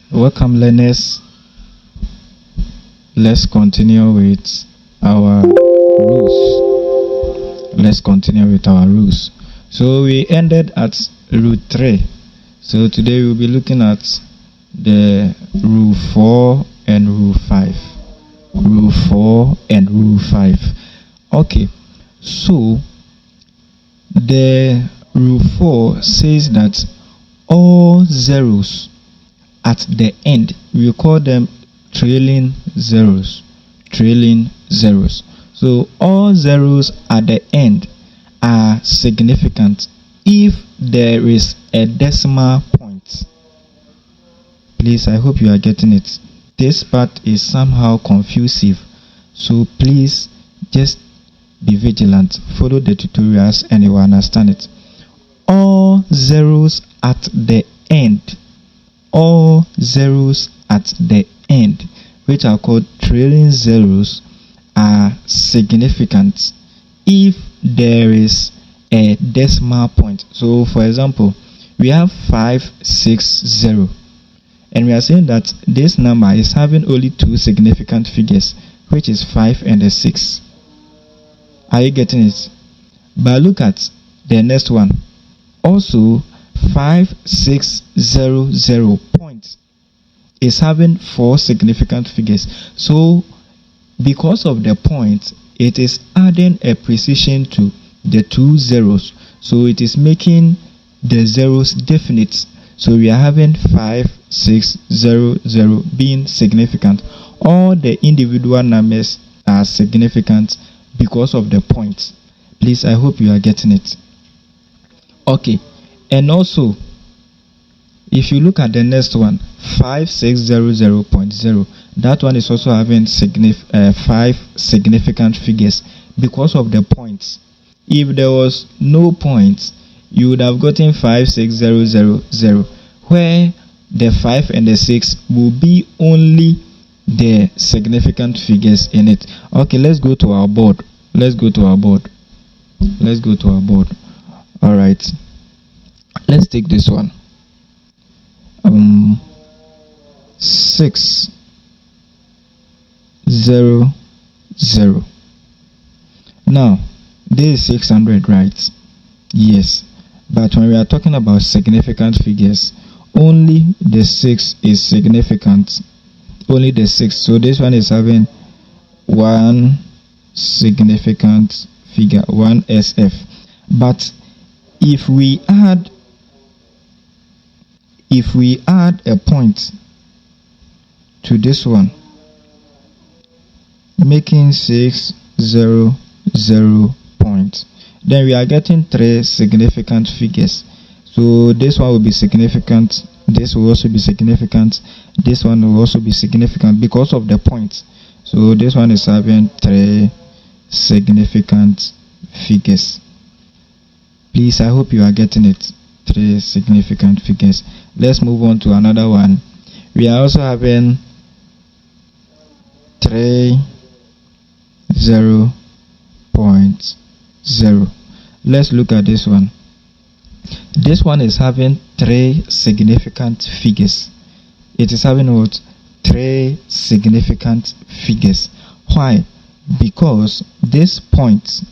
Welcome, learners. Let's continue with our rules. So we ended at root 3. So today we'll be looking at the rule 4 and rule 5. Rule 4 and rule 5. Okay, so the rule 4 says that all zeros at the end, we call them trailing zeros. So all zeros at the end are significant if there is a decimal point. Please, I hope you are getting it. This part is somehow confusive, so please just be vigilant, follow the tutorials, and you will understand it. All zeros at the end, which are called trailing zeros, are significant if there is a decimal point. So for example, we have 560, and we are saying that this number is having only two significant figures, which is 5 and a 6. Are you getting it? But look at the next one. Also, 5600 point is having 4 significant figures. So because of the point, it is adding a precision to the two zeros, so it is making the zeros definite. So we are having 5600 being significant. All the individual numbers are significant because of the point. Please, I hope you are getting it. Okay, and also if you look at the next one, 5600.0, that one is also having 5 significant figures because of the points. If there was no points, you would have gotten 56000, where the 5 and the 6 will be only the significant figures in it. Okay, let's go to our board. All right, let's take this one. 600. Now this is 600, right? Yes, but when we are talking about significant figures, only the 6 is significant. Only the 6. So this one is having one significant figure, 1 SF. But if we add a point to this one, making 600 point, then we are getting 3 significant figures. So this one will be significant, this will also be significant, this one will also be significant because of the point. So this one is having 3 significant figures. Please, I hope you are getting it. 3 significant figures. Let's move on to another one. We are also having 30.0. Let's look at this one. This one is having 3 significant figures. It is having what? 3 significant figures. Why? Because this point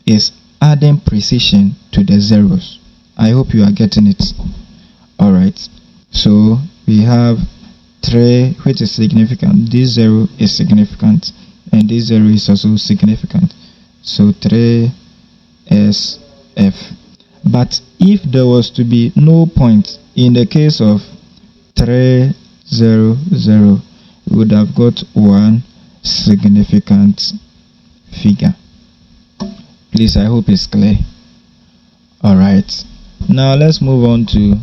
is adding precision to the zeros. I hope you are getting it. Alright, so we have 3, which is significant. This 0 is significant, and this 0 is also significant. So 3 SF. But if there was to be no point, in the case of 300, we would have got 1 significant figure. Please, I hope it's clear. Alright, now let's move on to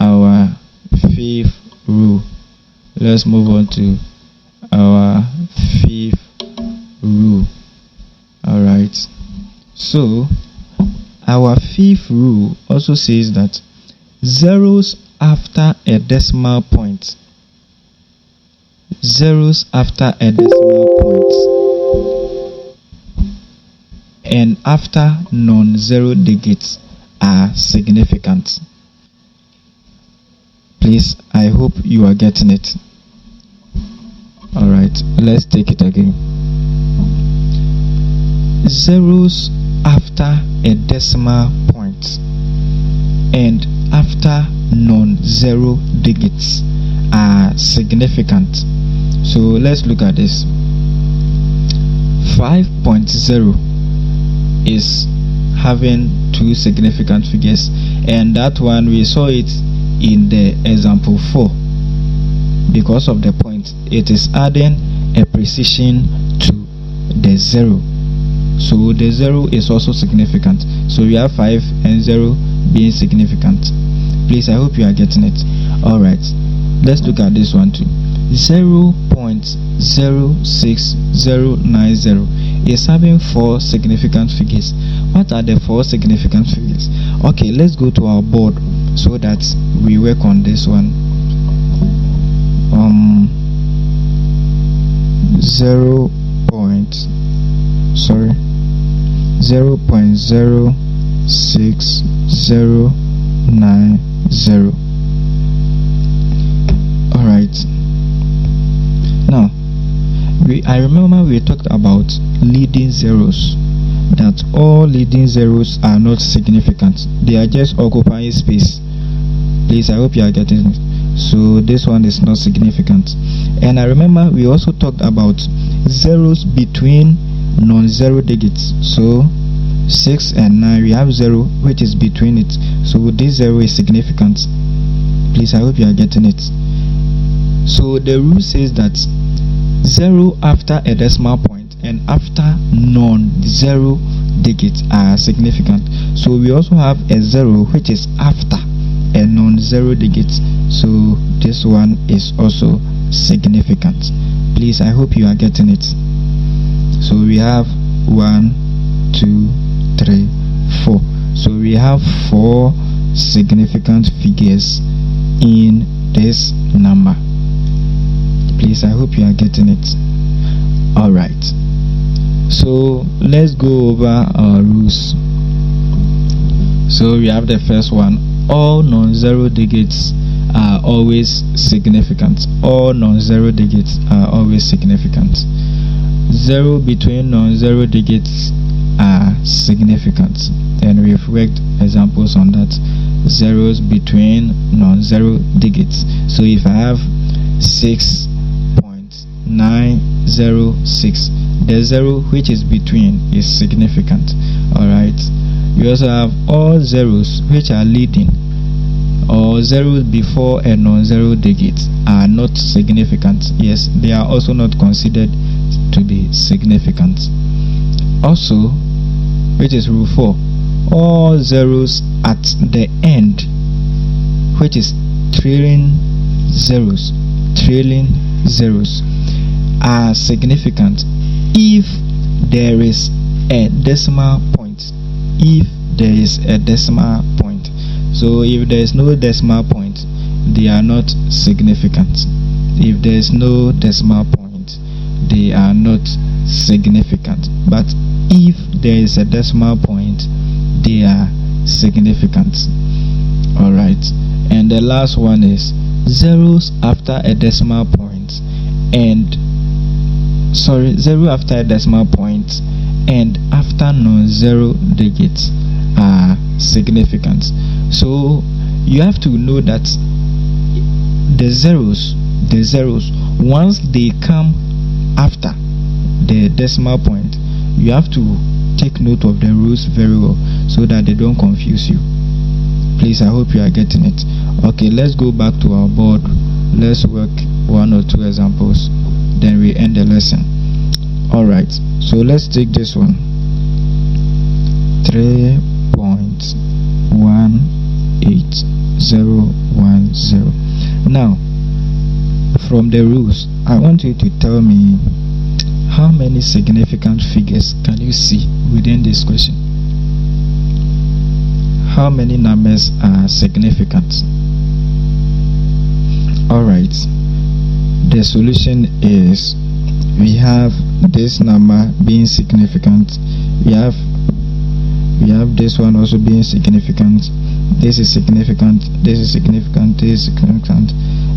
our 5th rule. Alright, so our 5th rule also says that zeros after a decimal point, and after non-zero digits are significant. Please, I hope you are getting it. Alright, let's take it again. Zeros after a decimal point and after non-zero digits are significant. So let's look at this. 5.0 is having two significant figures, and that one we saw it in the example 4. Because of the point, it is adding a precision to the 0. So the 0 is also significant. So we have 5 and 0 being significant. Please, I hope you are getting it. Alright, let's look at this one too. 0.06090 is having 4 significant figures. What are the 4 significant figures? Okay, let's go to our board so that we work on this one. 0.06090. Alright, now I remember we talked about leading zeros, that all leading zeros are not significant, they are just occupying space. Please, I hope you are getting it. So this one is not significant. And I remember we also talked about zeros between non-zero digits. So 6 and 9, we have 0 which is between it, so this 0 is significant. Please, I hope you are getting it. So the rule says that 0 after a decimal point and after non-zero digits are significant. So we also have a 0 which is after a non-zero digit, so this one is also significant. Please, I hope you are getting it. So we have 1, 2, 3, 4. So we have 4 significant figures in this number. Please, I hope you are getting it. Alright, so let's go over our rules. So we have the first one: all non-zero digits are always significant. All non-zero digits are always significant. 0 between non-zero digits are significant, and we've worked examples on that. Zeros between non-zero digits. So if I have 6.906, the 0 which is between is significant. Alright, we also have all zeros which are leading, or zeros before a non-zero digit are not significant. Yes, they are also not considered to be significant. Also, which is rule 4, all zeros at the end which is trailing zeros are significant if there is a decimal point. If there is a decimal point. So if there is no decimal point, they are not significant. If there is no decimal point, they are not significant. But if there is a decimal point, they are significant. Alright, and the last one is zeros after a decimal point and 0 after a decimal point and after non-zero digits are significant. So you have to know that the zeros once they come after the decimal point, you have to take note of the rules very well so that they don't confuse you. Please, I hope you are getting it. Okay, let's go back to our board. Let's work 1 or 2 examples, then we end the lesson. Alright, so let's take this one. 3.18010. Now, from the rules, I want you to tell me how many significant figures can you see within this question. How many numbers are significant? Alright, the solution is we have this number being significant, we have this one also being significant, this is significant, this is significant, this is significant,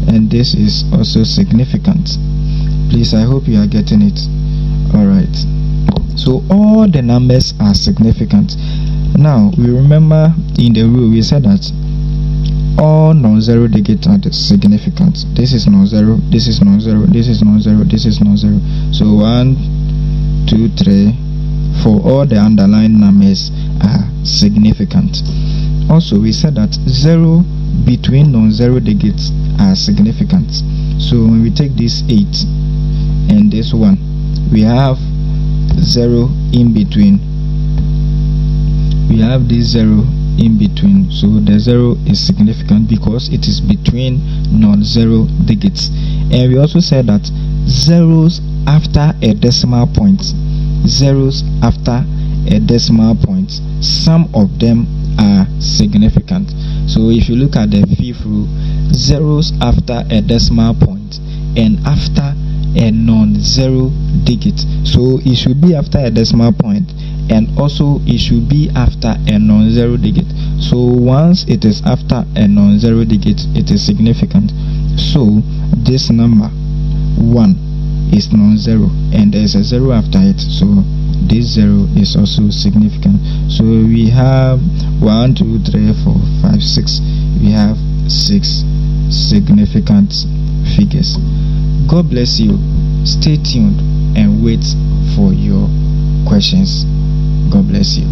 and this is also significant. Please, I hope you are getting it. Alright, so all the numbers are significant. Now we remember in the rule we said that all non-zero digits are significant. This is non-zero, this is non-zero, this is non-zero, this is non-zero. So 1, 2, 3, 4, all the underlying numbers are significant. Also, we said that 0 between non-zero digits are significant. So when we take this 8 and this 1, we have 0 in between. We have this 0 in between, so the 0 is significant because it is between non-zero digits. And we also said that zeros after a decimal point, zeros after a decimal point, some of them are significant. So if you look at the fifth rule, zeros after a decimal point and after a non-zero digit, so it should be after a decimal point and also it should be after a non-zero digit. So once it is after a non-zero digit, it is significant. So this number 1 is non-zero and there is a 0 after it, so this 0 is also significant. So we have 1, 2, 3, 4, 5, 6. We have 6 significant figures. God bless you. Stay tuned and wait for your questions. God bless you.